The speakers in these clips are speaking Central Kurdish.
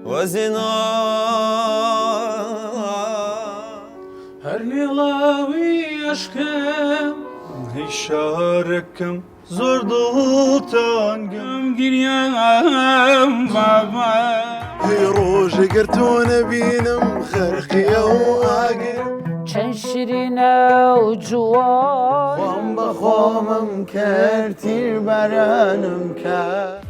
وزنا هرليلاوي أشكام هشاركم زور ضغوطان قم قريام بابا هي روجي قرتون بينم خرقية وآقر چەند شیرینە و جوان خۆم بە خۆمم کرد تیر بەرانم کرد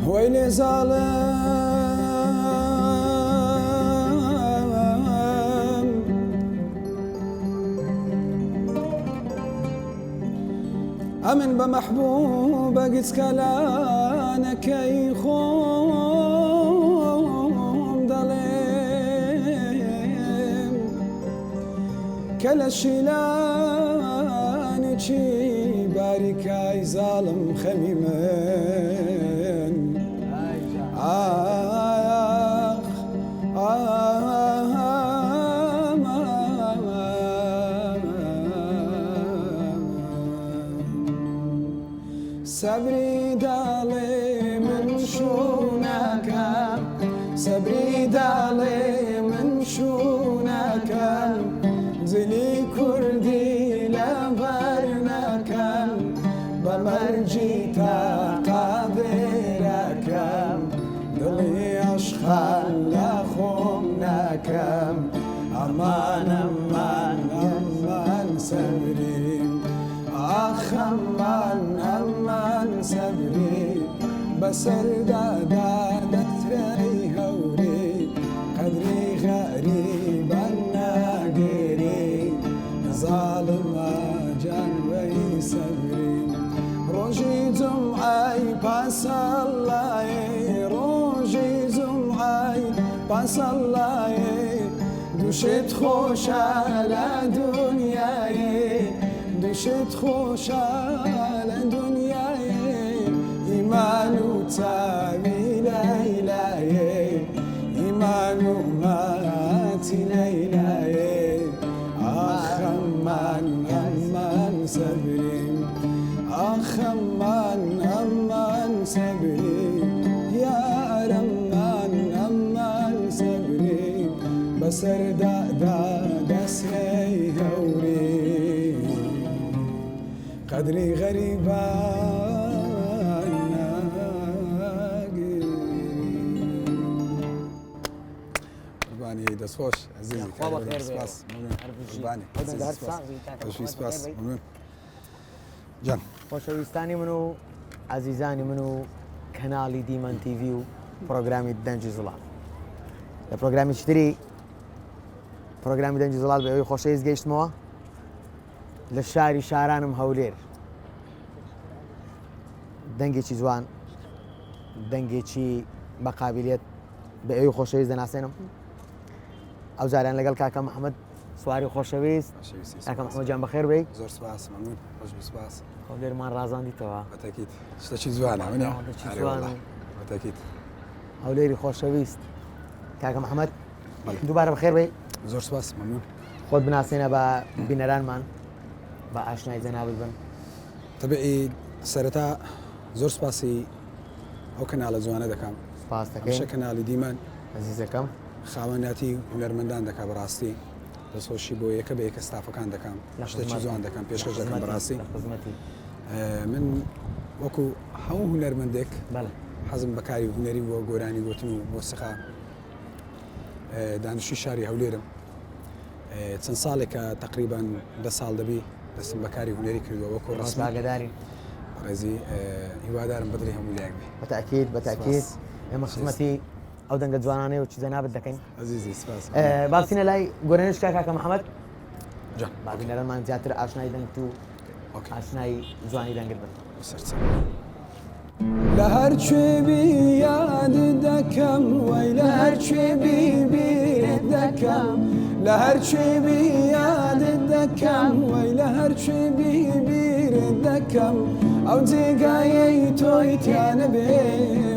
ويلي ظالم أمن بمحبوبة قد كلانك يخوم ظلم كلا شيلاني شي باركاي ظالم خميمن آخ صبري دالي من شونك صبري دالي من شونك زلي كردي لبرنك بمرجيتا قادرك دلي أشخال لخوم نكم أمان أمان أمان صبري أخ أمان أمان صبري بسر دادا دتري هوري قدري غريب الناقري ظالم جنوي صبري روجي جمعي بصلاي روجي جمعي بصلاي دوشت خوش على دنياي دوشت خوش على دنياي إيمان وتاوي ليلاي إيمان وماتي ليلاي أخ أمان أمان صبري أخ أمان أمان صبري يا رمان أمان صبري بسر دا دسري هوري قدري غريبة قرباني دسوش عزيزي والله خير سباس قرباني سباس ممنون جان خۆشەویستانی من و عزیزانی من و کەناڵی دیمەن تیڤی و پرۆگرامی دەنجی زوڵات لە پرۆگرامی چتری پرۆگرامی دەنجی زوڵات بە ئەوەی خۆشەویست گەیشتمەوە لە شاری شارانم هەولێر دەنگێکی جوان دەنگێکی بە قابلیت بە ئەوەی خۆشەویست دەناسێنم ئەو جاریان لەگەڵ کاکە محەممەد سواری خۆشەویست کاکە محەممەد جان بەخێر بێ زۆر سپاس ممنون خۆش سپاس هەولێرمان ڕازاندیتەوە بەتەکیت شتێکی جوانە منە بەتەکیت هەولێری خۆشەویست کاکە محەممەد دووبارە بەخێر بێ زۆر سپاس ممنون خۆت بناسێنە بە بینەرانمان بە ئاشنای جەنابەت بن تەبعی سەرەتا زۆر سپاسی ئەو کەناڵە جوانە دەکەم سپاس هەمیشە دەکەین کەناڵی دیمان عزیزەکەم خاوەناتی هونەرمەندان دەکا بەڕاستی دەسۆشی بۆ یەکە بە یەکە ستافەکان دەکەم شتێکی جوان دەکەم پێشکەش دەکەم بەڕاستی من وەکو هەموو هونەرمەندێک حەزم بەکاری هونەری بۆ گۆرانی گوتن و بۆ سەخا دانیشتوی شاری هەولێرم چەند ساڵێکە تقریبان 10 ساڵ دەبی دەستم بەکاری هونەری کردووە وەکو ڕاستاگەداری ڕێزی هیوادارم بەدڵی هەموو لایەک بێ بەتاکید ئێمە خزمەتی ئەو دەنگە جوانانەی و چی جەنابەت دەکەین عزیزی سپاس باسینە لای گۆرانشکا کاکە محەممەد جان بابینەرەمان زیاتر ئاشنای دەنگ و اوكي ئاشنایی جوانی دەنگت بن سرت لە هەر کوێبی یاد دەکەم وای لە هەر کوێبی بیرت دەکەم لە هەر کوێبی یادت دەکەم وای لە هەر کوێبی بیرت دەکەم ئەو جێگایەی تۆی تیانە بێ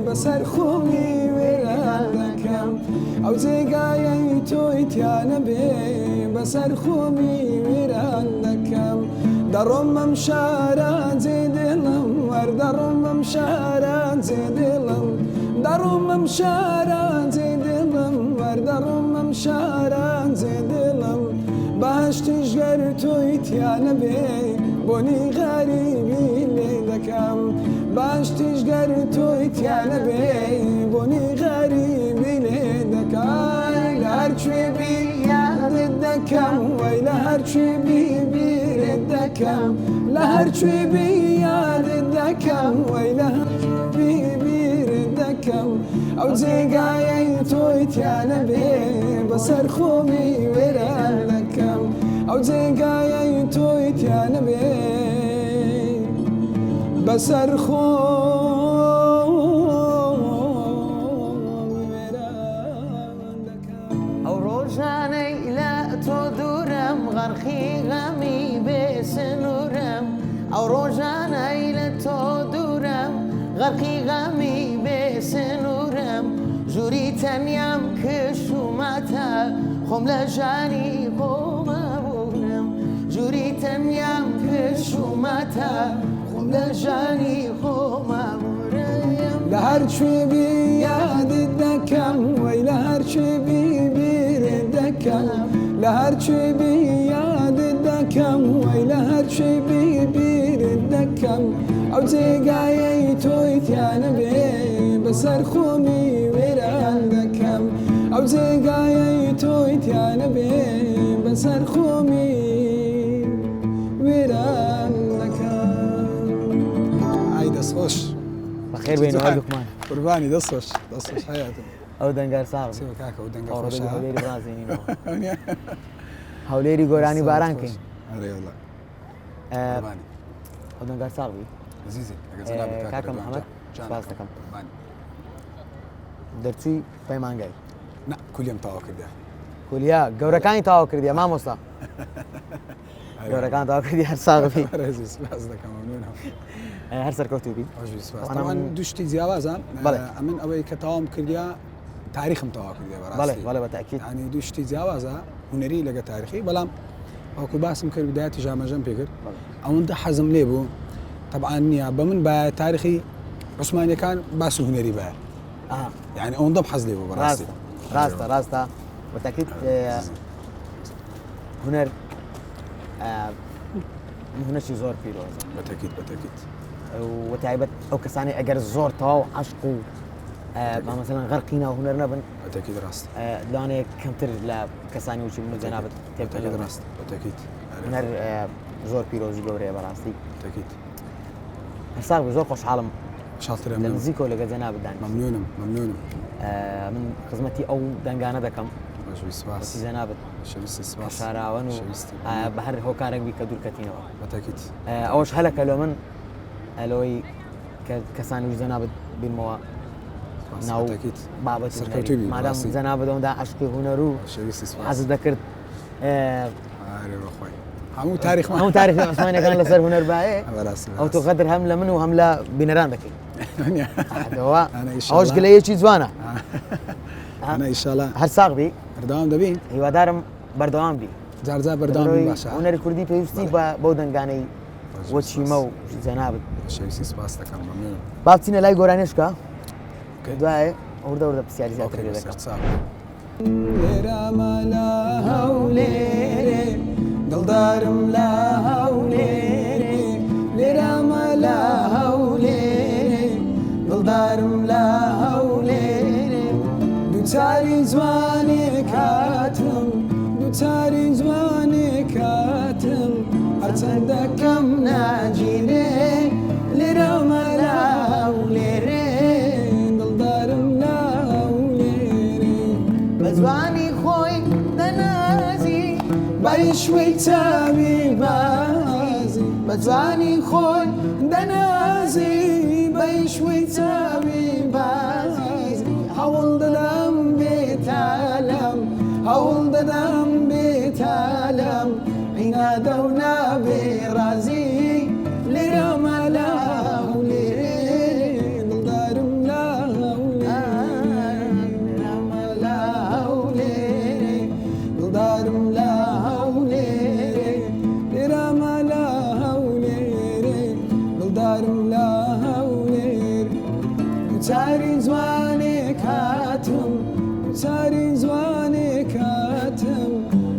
بەسەر خۆمی وێران دەکەم ئەو جێگایەی تۆی تیانە بێ بەسەر خۆمی وێران دەکەم دەڕۆم ئەم شارە جێ دڵم وەردەڕۆم ئەم شارە جێ دڵم دەڕۆم ئەم شارە جێ دڵم وەردەڕۆم ئەم شارە جێ دڵم باشتیش گەر تۆی تیانە بێ بۆنی غەریبی لێ دەکەم باشتیش گەر تۆی تیانە بێ بۆنی غەریبی لێ دەکەم لە هەر کوێبی یادت دەکەم وای لە هەر کوێبی بیرت دەکەم لە هەر کوێبی یادت دەکەم وای لە هەر کوێبی بیرت دەکەم ئەو جێگایەی تۆی تیانە بێ بەسەر خۆمی وێران دەکەم ئەو جێگایەی تۆی تیانە بێ بەسەر خۆمی وێران دەکەم ئەو ڕۆژانەی لە تۆ دوورم غەرقی غەمی بێ سنوورم ئەو ڕۆژانەی لە تۆ دوورم غەرقی غەمی بێ سنوورم ژووری تەنیام کشوماتە خۆم لە ژانی خۆمە بوورم ژووری تەنیام کشوماتە خۆم لە ژانی خۆمە بوورم لە هەر کوێبی یادت دەکەم وای لە هەر کوێبی بیرت دەکەم لە هەر کوێبی یادت دەکەم وای لە هەر کوێبی بیرت دەکەم ئەو جێگایەی تۆی تیانە بێ بەسەر خۆمی وێران دەکەم ئەو جێگایەی تۆی تیانە بێ بەسەر خۆمی وێران دەکەم ئای دەستخۆش بەخێر بێنەوە لوقمان قوربانی دەستخۆش دەستخۆش حیاتم ئەو دەنگەر ساغ سێوە کاکە و دەنگە هەولێری خۆشە بڕازێنینەوە هەولێری گۆرانی باران کەین ئەرێ وەڵا قوربانی ئەو دەنگەر ساغ بی عزیزی ئەگەر جەنابێت کاکە قوربان محەممەد جان. سپاس دەکەم قوربانی. دەرچووی پەیمانگای نا کولیم تەواو کردیا کولیا گەورەکانی تاوا کردیە مامۆستا گەورەکان تاوا کردی هەر ساغبی ڕێزی سپاس دەکەم مەمنونم هەر سەرکەوتوبی خۆشی سپاس وانە تاوان من- دوشتی جیاوازە بەڵێ. ئەمن ئەوەی کە تەواوم کردیا تاریخم تەواو کردیا بەڵێ بەڕاستی بەڵێ بەتاکید ینی دوشتی جیاوازە هوەری لەگە تاریخی بەڵام وەکو باسم کرد بدایەتی ژامەژەم پێ کرد ئەوەندە حەزم لێ بوو طبعا نییە بە من با تاریخی عوسمانیەکان باس و هوەری بە یعنی ئەوەندەم حەز لێ بوو بەڕاستی ڕاستە ڕاستە بەتاکید هوەر هوەرێکی زۆر پیرۆزە بەتەکیت بەتەکیت وتایبەت ئەو کەسانی ئەگەر زۆر تەواو عشق و مەسەلەن غەرقینە و هوەر نەبن بەتەکیت ڕاست لەوانەیە کەمتر لە کەسانی وچی من جەنابەت بەتەکیت تێبگەن ڕاست بەتەکیت هوەر زۆر پیرۆزی گەورەیە بەڕاستی بەتەکیت هەرساغ زۆر خۆشحاڵم شاڵترە لە من نزیکەوە لەگە جەنابەتدان مەمنونم مەمنونم من خزمەتی ئەو دەنگانە دەکەم بەشوی سپاس جەنابەت شەویستی سپاس شاراون و شەویستی بە هەر هۆکارێک بی کە دوورکەتینەوە بەتەکیت ئەوش هەلەکە لە من ئەلۆی کەسانی وش جەنابەت بینمەوە ناو بەتەکیت بابەت سەرکەوتووی بی، مادام ڕاستی. جەنابەتەوەدا عشقی هوەر و شەویستی سپاس حەزت دەکرد ئارێ بەخۆی هەموو تاریخمان هەموو تاریخی عوسمانیەکان لەسەر هوەر باێ بەڕاستی ئەو تۆ غەدر هەم لە من و هەم لە بینەران دەکەین ئەوە أنا إن شاء ئەوش الله. گلەیەکی جوانە ئەنە ئیشاڵە هەر ساغ بی بەردەوام دەبین هیوادارم بەردەوام بی جارجار بەردەوام بین باشە هوەری کوردی پێویستی بە بۆ دەنگانەی وەچیمە و جەنابەت شەویستی سپاس دەکەم مەمنونم با بچینە لای گۆرانێشکە دوایە ئەوردە وردە پرسیاری زیاتر لێ دەکەم لێرامە لە هەولێرێ دڵدارم لە هەولێرێ لێرامە لە هەولێرێ دڵدارم لە هەولێرێ دووچاری جوانێ کاتم دووچاری جوانێ کاتم هەرچەندەکەم ناگیرێ لێرامە لە هەولێرێ دڵدارم لە هەولێرێ بەیشوەی چاوی بازی بەجوانی خۆی دەنازی بەیشوەی چاوی بازی هەوڵ دەدەم بێتالەم هەوڵ دەدەم بێتالەم عینادە و نابێ ڕازی لێرە مەلاو لێرێ دڵدارم لاو لێرە مەلاو لێرێ دڵدارم لاو لێرێ لێرە مەلاو لێرێ دڵدارم لاو لێرێ چاری جوانێک هاتم چاری جوانێک هاتم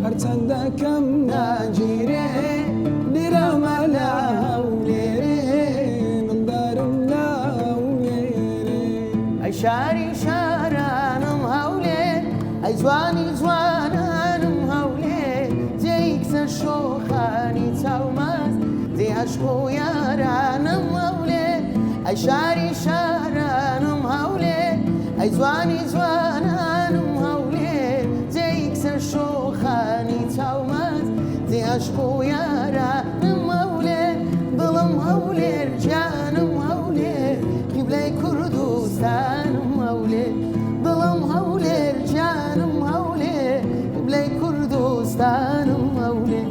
هەرچەندە کەم ناگیرێ لێرە مەلاو لێرێ دڵدارم لاو لێرێ ئەی شاری شارانم هەولێ ئەی جوانی جوانانم هەولێ جێی کچە شۆخانی چاومەست جێ عەشق و یارانم هەولێ ئەی شاری شارانم هەولێ ئەی جوانی جوانانم هەولێ جێی کچە شۆخانی چاومەست جێ عەشق و یارانم هەولێ دڵم هەولێر جانم هەولێ قیبلەی کوردستانم هەولێ دڵم هەولێر جانم هەولێ قیبلەی کوردستانم هەولێ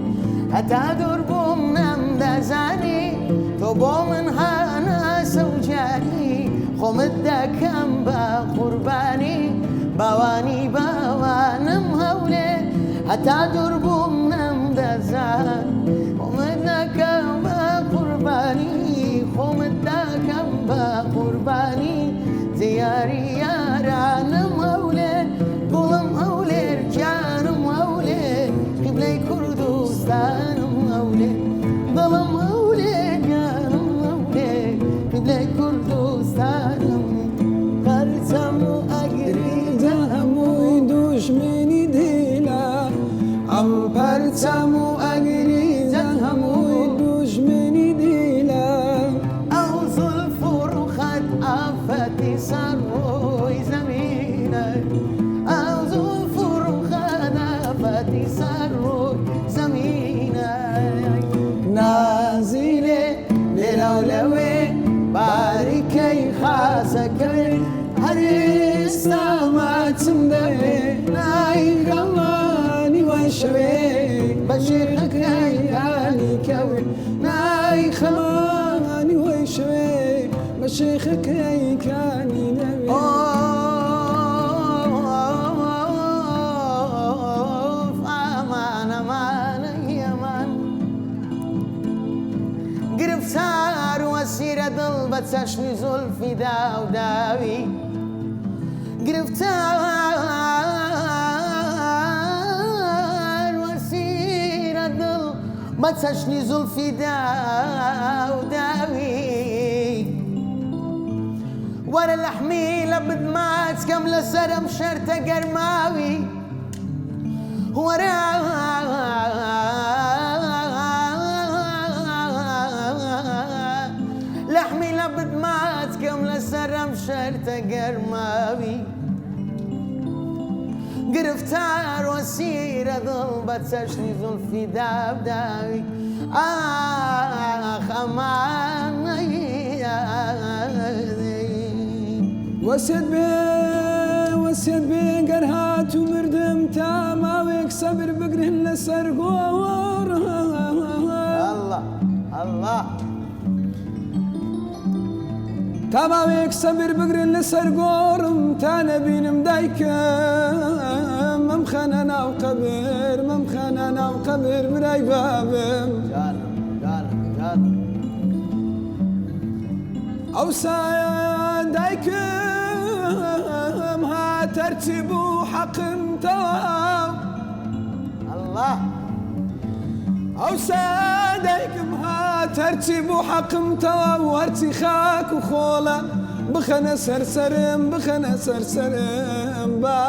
هەتا دوور بووم نەمدەزانی تۆ بۆ من هاناسە و جانی خۆمت دەکەم بە قوربانی باوانی باوانم هەولێ هەتا دوور بووم نەمدەزان خۆمت دەکەم بە قوربانی خۆمت دەکەم بە قوربانی دیاری یارانم هەولێ گوڵم هەولێر جانم هەولێ قیبلەی کوردستانم هەولێ دڵم هەولێ جانم هەولێ قیبلەی کوردستانم پەرچەم و ئەگریدە هەمووی دوژمنی دیلە ئەم پەرچەم و ئەگریزە هەمووی دوژمنی دیلە ئەو زولف و ڕوخەت ئافەتی سەر ڕۆی زەمینە ئەو زولف و ڕوخەت ئافەتی سەر ڕۆی زەمینە نازیلێ لێرە و لەوێ باریکەی خاسەکەی هەرێستا ماچم دەوێ نایگەڵانی وای شەوێ بە شێخەکەی یانی کەوێ نای خەمانی وای شەوێ بە شێخەکەی کانی نەوێ ئامان ئەمانەی ئەمان گرفتار وەسیرە دڵ بە چەشمی زولفی داوداوی گرفتار وەسیرە دڵ بە چەشمی زولفی داوداوی وەرە لەحمی لە بدماچکەم لەسەرم شەرتە گەرماوی وەرە لەحمی لە بدماچکەم لەسەرم شەرتە گەرماوی گرفتار وەسیرە دڵ بە چەشمی زولفی داوداوی ئاخ ئەمانەی وەسێت بێ گەر هات و مردم تا ماوێک سەبر بگرن لەسەر گۆڕ الله الله تا ماوێک سەبر بگرن لەسەر گۆڕم تا نەبینم دایکم مەم خەنە ناو قەبر مەم خەنە ناو قەبر برای بابم جانم جانم جانم ئەوسا دایکم هاتەرچی بوو حەقم تەواو الله ئەوسا دایکم هاتەرچی بوو حەقم تەواو هەرچی خاک و خۆڵە بخەنە سەرسەرم بخەنە سەرسەرم با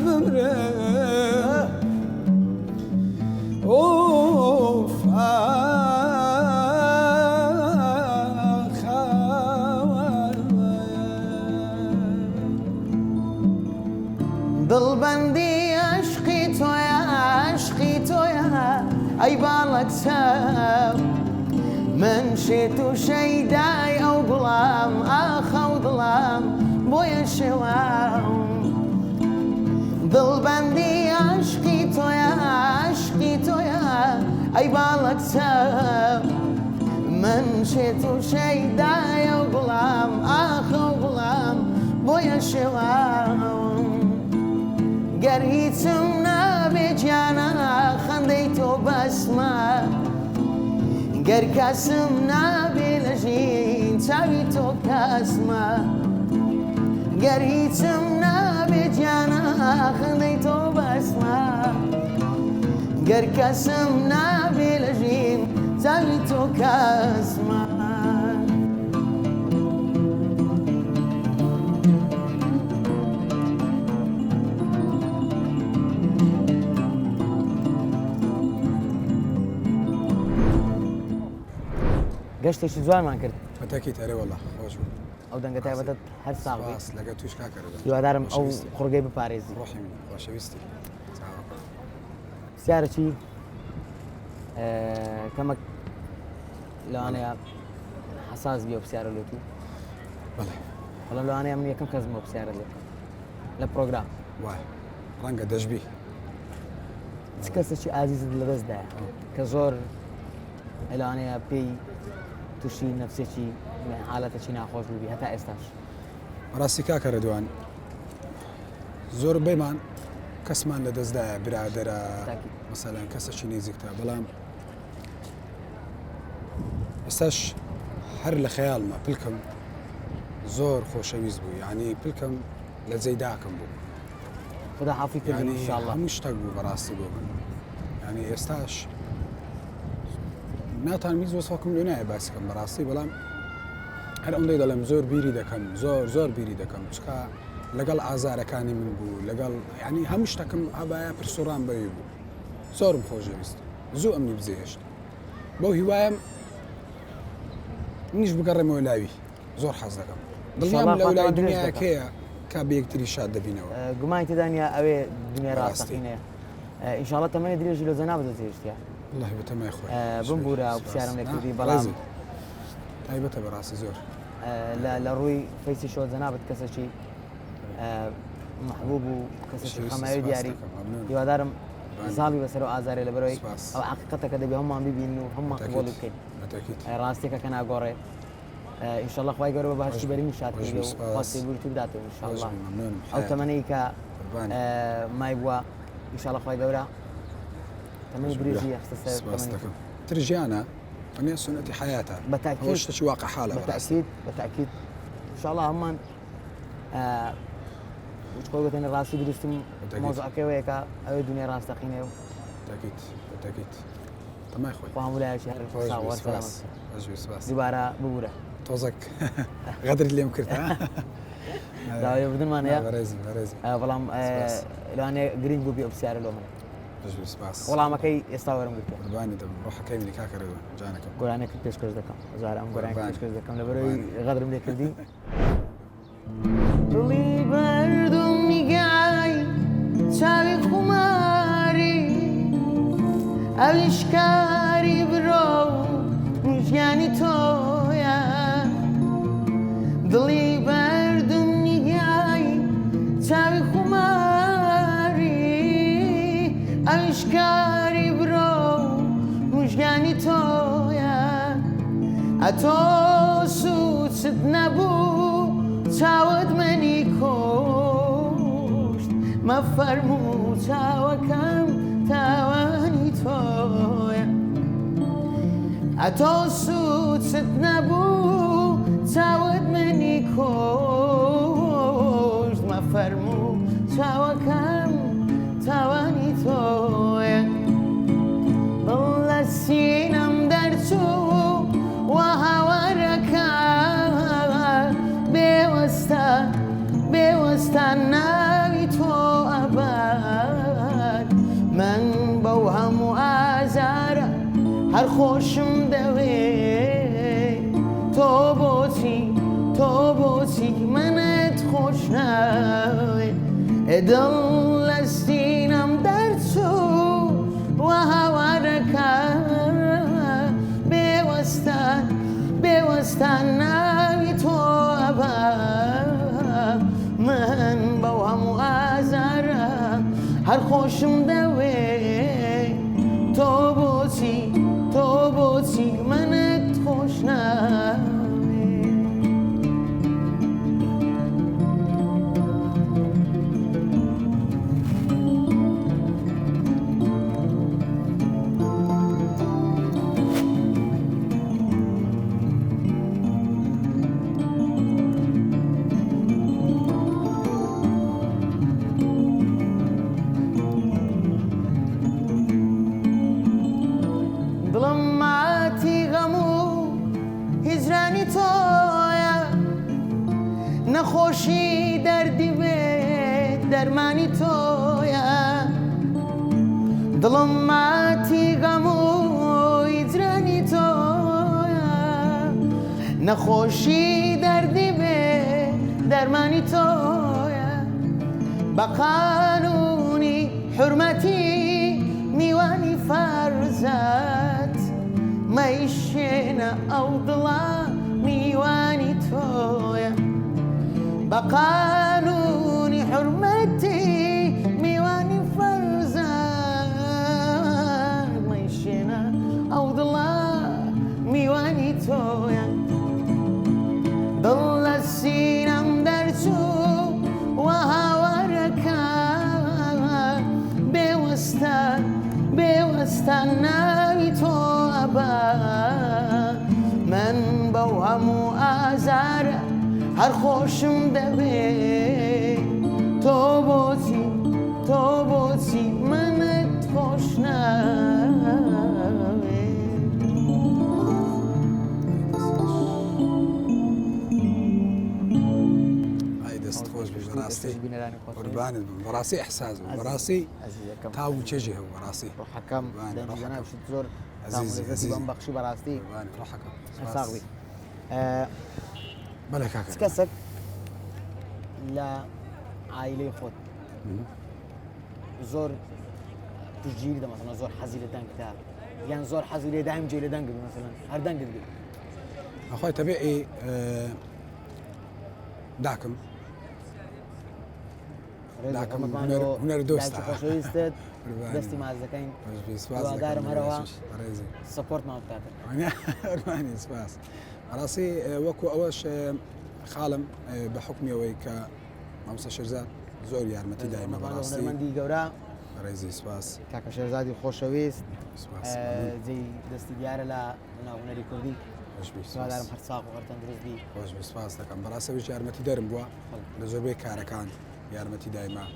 بمرم ئۆف دڵبەندی عەشقی تۆیە عەشق عشقی تۆیە ئەی باڵک چاو من شێت و شەیدای ئەو گوڵام ئاخە و دڵام بۆیە شێواو دڵبەندی عشقی تۆیە ئەی باڵک چاو من شێت و شەیدای ئەو گوڵام ئاخە و گوڵام بۆیە شێواو گەر هیچم نابێ گیانە خەندەی تۆ بەسمە گەر کەسم نابێ لە ژین چاوی تۆ کەسمە گەر هیچم نابێ گیانە خەندەی تۆ بەسمە گەر کەسم نابێ لە ژین چاوی تۆ کەسمە گەشتێکی جوانمان کرد بەتەکیت ئەرێ وەڵا خۆش بوو ئەو دەنگە تایبەتت هەر ساڵ بێت باس لەگە توش کاکەرەوە هیوادارم ئەو قوڕگەی بپارێزی ڕۆحی من خۆشەویستی چاوەڕە. پرسیارەکی کەمەک لەوانەیە حساس بێ پرسیارە لێت و بەڵێ بەڵام لەوانەیە من یەکەم کەس بۆ پرسیارە لێت لە پرۆگرام وای ڕەنگە دەژبی چ کەسێکی ئازیزت لەدەستدایە کە زۆر لەوانەیە پێی تووشی نەفسێکی حالەتێکی ناخۆش بووبی هەتا ئێستاش ڕاستی کاکەرە دوان زۆر بێمان کەسمان لە دەستدایە برادەرە تاکی. مەسەلەن کەسێکی نێزیکتە بەڵام ئێستاش هەر لە خەیاڵمە پلکم زۆر خۆشەویست بوو یعنی پلکم لە جێداکەم بوو خدا حافی کردی یعنی انشاءالله هەموو شتێک بوو بەڕاستی بۆ من یعنی ئێستاش ناتان وەسفەکەم لێ نایە باسیکەم بەڕاستی بەڵام هەر ئەوەندەی دەڵێم زۆر بیری دەکەم زۆر بیری دەکەم چکە لەگەڵ ئازارەکانی من بوو لەگەڵ ینی هەموو شتەکەم ئابایە پرسوڕان بەوێ بوو زۆرم خۆشەویست زوو ئەمنی بزێشت بەو هیوایم منیش بگەڕێمەوە لاوی زۆر حەز دەکەم دڵنیام لە لای دنیاکەیە کا بەیەکتری شاد دەبینەوە گومانی تێدانیا ئەوێ دنیا ڕاستەقینەیە ئینشاءالله تەمەنی درێژی لە زەنا بەدەستێشتیا والله بەتەمای خۆی بمبورە و پرسیارم لێ کردی بەڵام تایبەتە بەڕاستی زۆر لە ڕووی فەیسی شۆ جەنابەت کەسێکی محبوب و کەسێکی خەماوی دیاری هیوادارم زاڵی بەسەر و ئازارێ لەبەرەوەی ئەو حقیقەتەکە دەبێ هەممان ببین و هەممان قبوڵ بکەین ڕاستێکە کە ناگۆڕێ ئینشاءالله خوای گەورە بە باشی بەرین شاد کردێ و خواستێ بوری بداتەوە ئینشاءالله ئەو تەمەنەی کە مای بووە ئینشاءالله خوای گەورە تەمەنی درێژی هەستە سەر تەمەنی ترجیانە ئەنێ سنەتی حیاتە بالتأكيد شتێکی واقع حالە بالتأكيد إن شاء الله همان وش قوي قلت راسي درستم موضوع كويكا أو الدنيا راس تقينه بالتأكيد تمام خوي فهم ولا شيء صور سلام بس دوباره ببوره توزك غدر اللي مكرتها لا بدون ما نيا برازي والله لو أنا جرين بوبي بسعر لو من بس والله ما كي يستوى رمك رباني ده روح حكي لي كاكر جانك قول أنا كنت بيشكر ذكام زار أم قول أنا كنت بيشكر ذكام لبروي غدر من كردي دڵی بەردم نیگای چاوی خوماری ئەویشکاری برۆ ژیانی تۆیە دڵی بەردم نیگای چاوی خوماری ئەویشکاری برۆ ژیانی تۆیە ئەتۆ سوچت نەبوو چاوت منی کشت مەفەرموو چاوەکەم تاوانی تۆیە ئەتۆ سوچت نەبوو چاوت منی کشت مەفەرموو چاوەکەم تاوانی تۆیە دڵ لە سینەم دەرچوو وە هاوارەکان بێوەستە ناوی تۆ ئەبات من بەو هەموو ئازارە هەر خۆشم دەوێ تۆ بۆچی منت خۆش ناوێ دڵ لە سینەم دەرچوو هەر خۆشم دەوێ تۆ بۆچی منت خۆش ناوێ دڵم ماتی غەم و هیجرانی تۆیە نەخۆشی دەردی بێت دەرمانی تۆیە دڵم ماتی غەم و هیجرانی تۆیە نەخۆشی دەردی بێت دەرمانی تۆیە بە قانونی حورمەتی میوانی فەرزەت مەیشێنە ئەو دڵە میوانی تۆیە بە قانونی حورمەتی میوانی فەرزەت مەیشێنە ئەو دڵە میوانی تۆیە دڵ لە سینەم دەرچوو وە هاوارەکە بێوەستە ناوی تۆ ئەبا من بەو هەموو ئازارە هەر خۆشم دەوێ تۆ بۆچی منت خۆش ناوێ ئای دەست خۆش بێ بەڕاستی قوربانت بم بەڕاستی ئەحساس بم بەڕاستی تاو و چێژی هەبوو بەڕاستی ڕۆحەکەم دەنجەنابشت زۆر بەم بەخشی بەڕاستی ڕۆحەکەم ساغبی بەڵێ کاکە کەسێک لە عایلەی خۆت زۆر پشتگیری دەمەسەڵەن زۆر حەزی لە دەنگدا یان زۆر حەزی لێ دایم جێ لە دەنگ مەسەڵەن هەر دەنگت بێت ئەخوای تەبێعی داکم هونەر دۆستە خۆشەویستت دەستی مازەکەین دوادارم هەرەوە سەپۆرتمان بکاتن ئەرمانی سپاس بەڕاستی وەکو ئەوەش خاڵم بە حکمیەوەی کە مامۆستا شێرزاد زۆر یارمەتی دایمە بەڕاستی هونەرمەندی گەورە ڕێزی سپاس کاکە شێرزادی خۆشەویست سپاس جێی دەستی دیارە لە هونەری کوردی دوادارم هەر ساغ و هەر تەندروستی خۆش سپاس دەکەم بەڕاستەویش یارمەتی دەرم بووە لە زۆربەی کارەکان یارمەتی دایما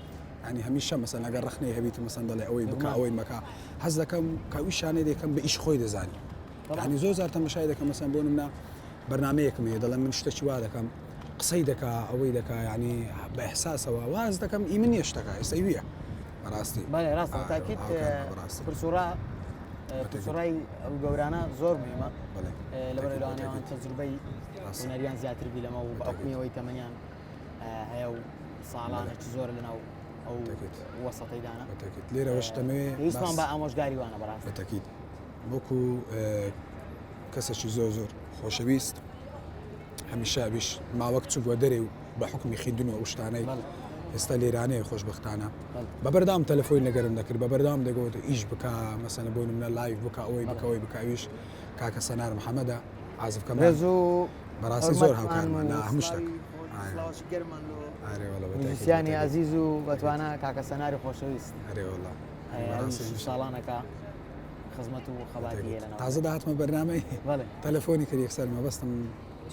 ینی هەمیشە مەسەن ئەگەر ڕخنەی هەبیت مەسەن دەڵێ ئەوەی بکە ئەوەی مەکە حەز دەکەم کاوی شانەی دەکەم بە ئیش خۆی دەزانی ینی زۆر زار تەماشای دەکەم مەسەن بۆ نمونە بەرنامەیەکم هەیە دەڵێن من شتێکی وا دەکەم قسەی دەکا ئەوەی دەکا ینی بە ئەحساسەوە واز دەکەم ئیمن نیشتەکە ئێستا ویە بەڕاستی بەڵێ ڕاستە تاکیت پرسوڕای ئەو گەورانە زۆر مهمە لەبەر لەوانەوەیان تەجروبەی هونەریان زیاتر بی لەمە و بەحکمیەوەی تەمەنیان هەیە و ساڵانێکی زۆر لەناو ئەو وەسەتەیدانە لێرەوەش دەمەوێ پێویستمان بە ئامۆژگاری وانە بەڕاست بەتەکیت وەکو کەسێکی زۆر خۆشەویست هەمیشە بیش ماوەک چوو بۆ دەرێ و بە حکمی خیندن و ئەو شتانەی ئێستا لێرانەیە خۆشبەختانە بە بەردام تەلەفۆی لەگەرم دەکرد بە بەردام دەگوت ئیش بکە مەسەنە بۆ نمونە لایڤ بکە ئەوەی بکەوەی بکویش کاکە سەنار محەممەدە عازفکەم بەڕاستی زۆر هاوکارمان لە هەموو شتێک موزیسیانی عزیز و بەتوانە کاکە سەناری خۆشەویست ساڵانەکە خزمەت و خەباتی لە تازە داهاتمە بەرنامەی تەلەفۆنی کرد یەکسەر مەبەستم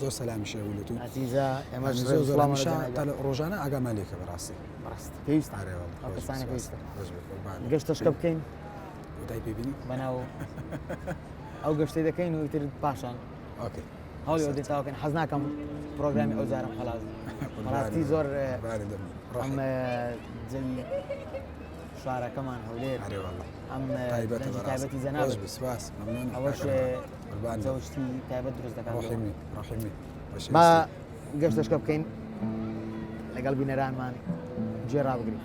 زۆر سەلامی شێویلت و ڕۆژانە ئاگامالێکە بەڕاستی گەشتەشکە بکەین دای پێبینی بەناو ئەو گەشتی دەکەین و ئیتر پاشان هەڵی ئەودێتاوەکەن حەز ناکەم پرۆگرامی ئەو جارم خەلاص ڕاستی زۆر جەی شارەکەمان هەولێر ئەم تایبەتی زەناو ئەوەش جەوشتی تایبەت دروست دەکات با گەشتەشکە بکەین لەگەڵ بینەرانمان گوێ ڕابگرین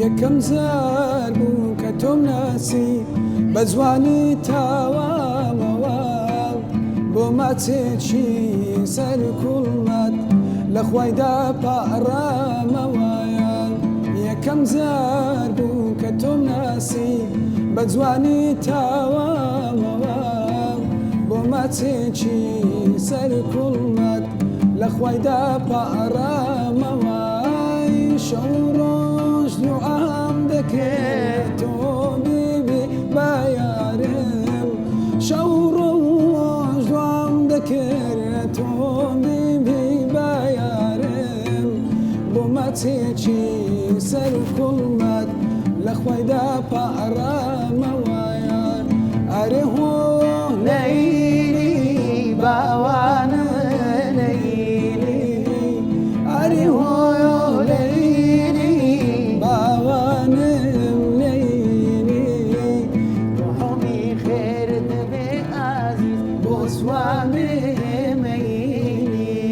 یەکەم زار بوو کە تۆم ناسی بە جوانی تاوامەوە بۆ ماچێکی سەر کوڵمەت لە خوایدا پاڕامەوەیە یەکەم زار بوو کە تۆم ناسی بە جوانی تاوامەوە بۆ ماچێکی سەر کوڵمەت لە خوایدا پاڕامەوەی شەو ڕۆژ دوعام دەکرێت تۆ بیبی بە یارم شەو ڕۆژ دوعام دەکرێت تۆ بیبی بە یارم بۆ ماچێکی سەر کوڵمەت لە خوایدا پاڕامەوەیە ئەرێ هۆ ليلي باوانا ليلي أري هو ليلي باوانم لەیلی روحي خير دبي عزيز بوسوامي ميلي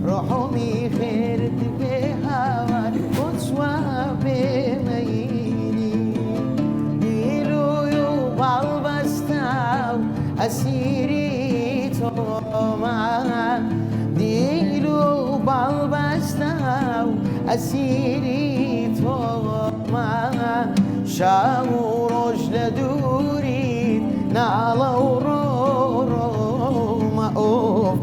روحي خير دبي هوا بوسوامي ميلي ديلو يوبال بستاو أسيري توما ديلو بالبستاو أسيري توما شاو رجل دوريد نالو روما أوف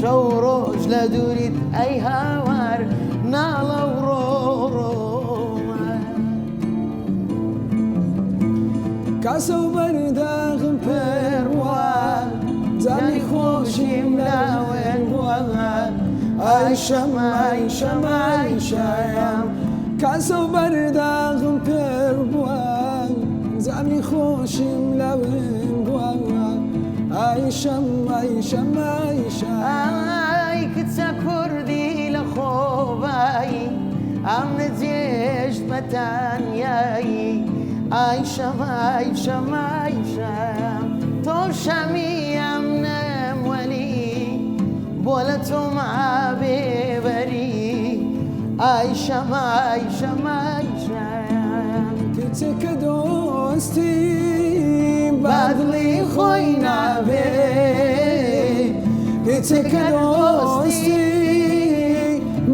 شاو رجل دوريد أي هوار نالو روما کاسە و بەرداغم پێڕوان جانی خۆشیم لاوێن بووە ئای شەمای شەمای شایەم کاسە و بەرداغم پێر بووە جانی خۆشیم لاوێن بووە ئای شەمای شەمای شایەم ئای کچە کوردی لە خۆبایی ئەم نەجێشت بە تانیایی ئای شەمای شەمای شەم تۆ شەمیەم نەموەلی بۆ لە تۆ مابێبەری ئای شەمای شەمای شەم کچەکە دۆستی بادڵی خۆی نابێ کچەکە دۆستی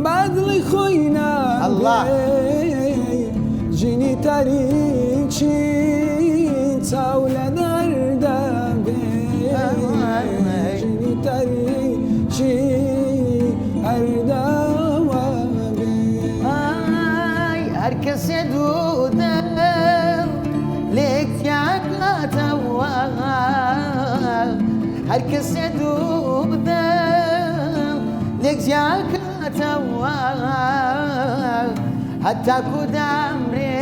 بادڵی خۆی الله. نابێ ژینی تاریکی چاو لە دەردا بێ ژینی تاریکی هەرداوە بێ ئای هەر کەسێ دوو دەم لێک یاکاتەوە هەر کەسێ دوو دەم لێک یاکاتەوە هەتا کودامرێ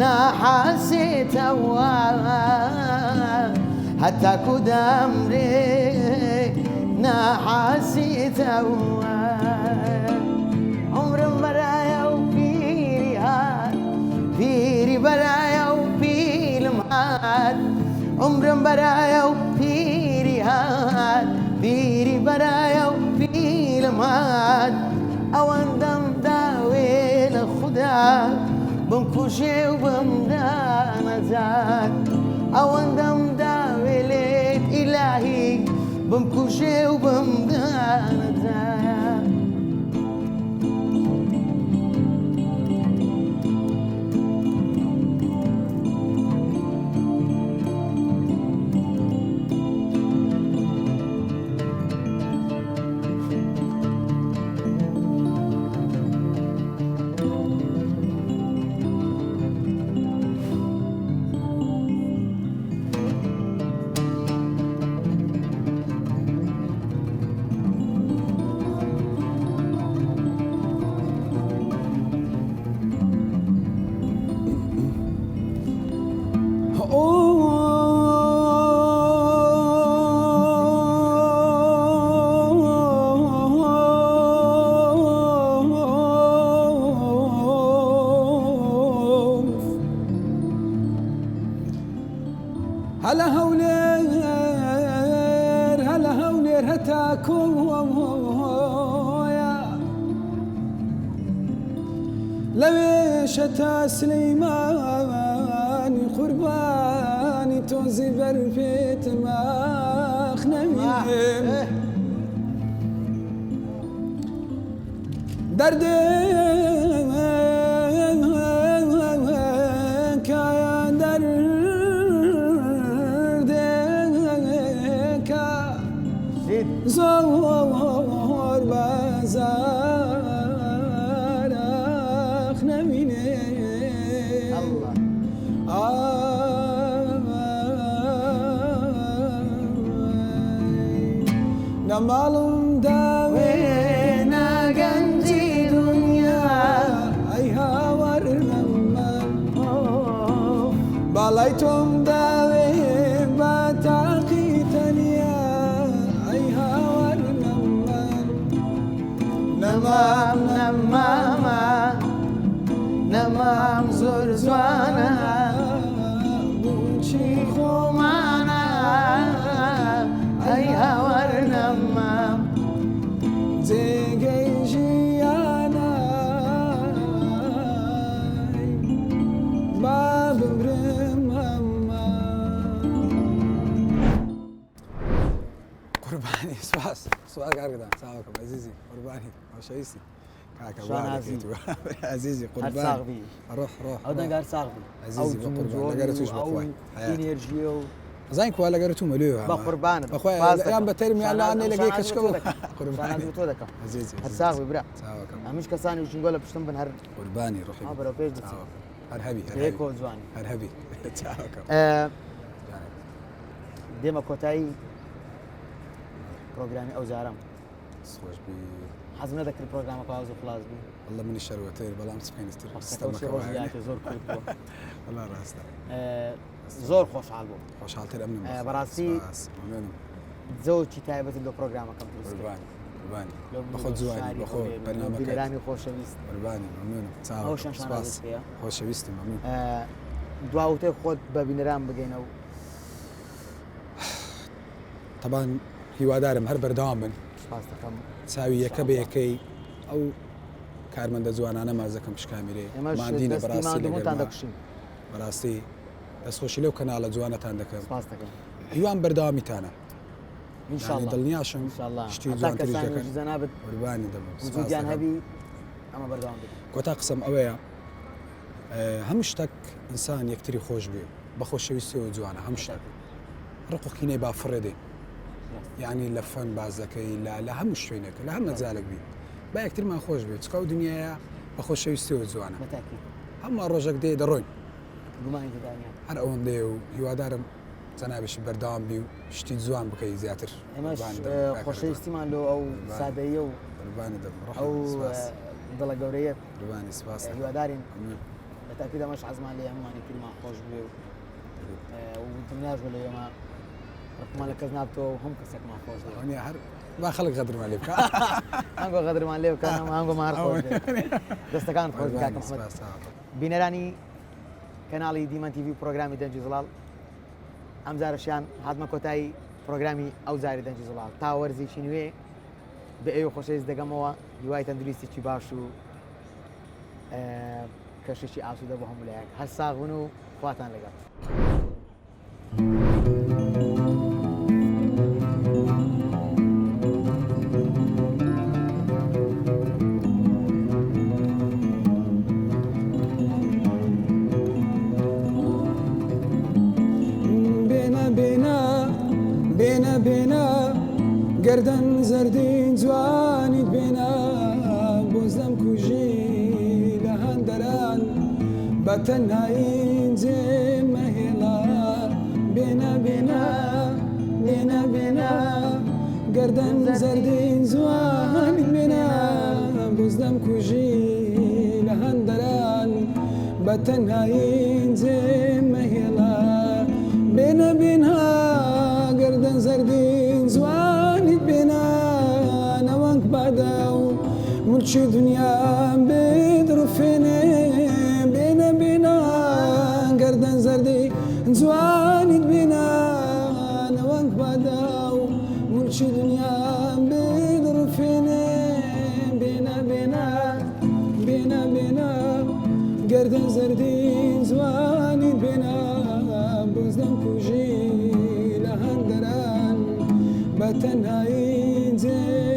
ناحاسێتەوە هەتا کودامرێ ناحاسێتەوە عمرم بەرایە و پیری هات پیری بەرایە و پیلم هات عمرم بەرایە و پیری هات پیری بەرایە و پیلم هات ئەوەندەم داوێ لە خودا بمکوژێ و بمدانەجات ئەوەندەم داوێ لێت ئیلاهی بمکوژێ و بمدانەجات هلا هولير هتاكم لويشة سليماني قرباني توزي برفيت ما خنميم دردك يا دردك زور بازار أخنميني نمالم داوينا جنجي دنيا أيها ورنما بالايتم داوي باتاقي تانيا أيها ورنما نمام نماما نمام زرزوانا بوشي خومانا أيها ورنمام زيجي جيانا باب برمما قرباني سؤال قاعد سامعكم عزيزي قرباني او شيسي كاكا شلون عزيزي؟ عزيزي هر قرباني صاغبي روح او دنگار صاغبي عزيزي بقربان لقيتوش او بخوي انرجيو زين كوا لقيتو مليو بقربان اخوي يا بترمي على اني لقيت كشكو شان قرباني ازو تودك عزيزي هر صاغبي برا سامعكم مش كساني وش نقول بشتم بن هر قرباني روحي برا بيج هرهبي هيك هو زواني هرهبي سامعكم ديما كوتاي بروجرامي او زارم صوش بي حزم ذاك البروجرام كواز وخلاص بي والله من الشروتين بلا امس كاين ستر وقتك روز جاتي زور كلكو والله راسنا زور خوش عالبو خوش حالتي الامن براسي زوجي تايبة لو بروجرام كم قرباني باخذ زواني باخذ برنامج برنامج خوش شويست قرباني ممنون هوشان شان سباس عزيزتي خوش شويستي ممنون دواوتي خود ببينرام بقينا طبعا هیوادارم هەر بەردەوام بن سپاس دەکەم چاوی یەکە بە یەکەی ئەو کارمەندە جوانانە مازەکەم شکامیرێ مادینە بەڕاستی ماندومتان لەگەڵ دەکوشین بەڕاستی دەستخۆشی لەو کەناڵە جوانەتان دەکەم سپاس دەکەم هیوان بەردەوامیتانە انشاءالله دڵنیاشم انشاءالله شتی حتا جوانتریش کەسانی دەکەن وش زەنابێت قوربانی دەبم وجودیان هەبی ئەمە بەردەوام بکەن کۆتا قسەم ئەوەیە هەموو شتێک ئینسان یەکتری خۆش بێ بە خۆشەویستیەوە جوانە هەموو شتێک ڕق و کینەی با فڕێ دێ یعنی لە فەن بازەکەی لە هەموو شوێنێکە لە هەمە جالێک بین با یەکترمان خۆش بێت چکە و دنیاە بە خۆشەویستیەوە جوانە بەتاکی هەموو ڕۆژێک دێ دەڕۆین گومانی دەدانیا هەر ئەوەندێ و هیوادارم جەنابێکی بەردەوام بی و شتی جوان بکەی زیاتر ئێمەش خۆشەویستیمان لۆ ئەو سادەیە و قوربانی دەبم ئەو دڵە گەورەیە قوربانی سپاس هیوادارین بەتاکی دەمەش حەزمان لێ هەمووانی کرمان خۆش بێ و دڵنیاش بە لە ئێمە ڕقمان لە کەس نابتەوە و هەم کەسێکمان خۆش بێ ئەوەنیە هەر با خەڵک غەدرمان لێ بکە هەنگۆ غەدرمان لێ بکەن هەنگۆمان هەر خۆش بێ دەستەکان خۆش بکات محمەد بینەرانی کەناڵی دیمەن تیڤی و پرۆگرامی دەنجی زڵاڵ ئەم جارەشیان هاتمە کۆتایی پرۆگرامی ئەو جاری دەنجی زڵاڵ تا وەرزێکی نوێ بە ئێوە خۆشەویست دەگەمەوە هیوای تەندروستێکی باش و کەشێکی ئاسوودە بۆ هەموو لایەک هەر ساغ بن و خواتان لەگەڵ گردن زەردین جوانیت بێنە بۆزدەم کوژی لە هەندەران بە تەنهایین جێمەهێڵا بێنە گردن زەردین جوانیت بێنە بۆزدەم کوژی لە هەندەران بە تەنهایین جێمەهێڵا بێنە گردن زەردین جوانیت بێنە نەوەنگ بادە و ملکی دنیام بدڕفێنێ بێنە گردن زەردین جوانیت بێنە نەوەنگ بادە و ملکی دنیام بدڕفێنێ بێنە زەردە زەردین زوانی بێنا بزدەم کوژی لە هەندەران بە تەنهایی جێ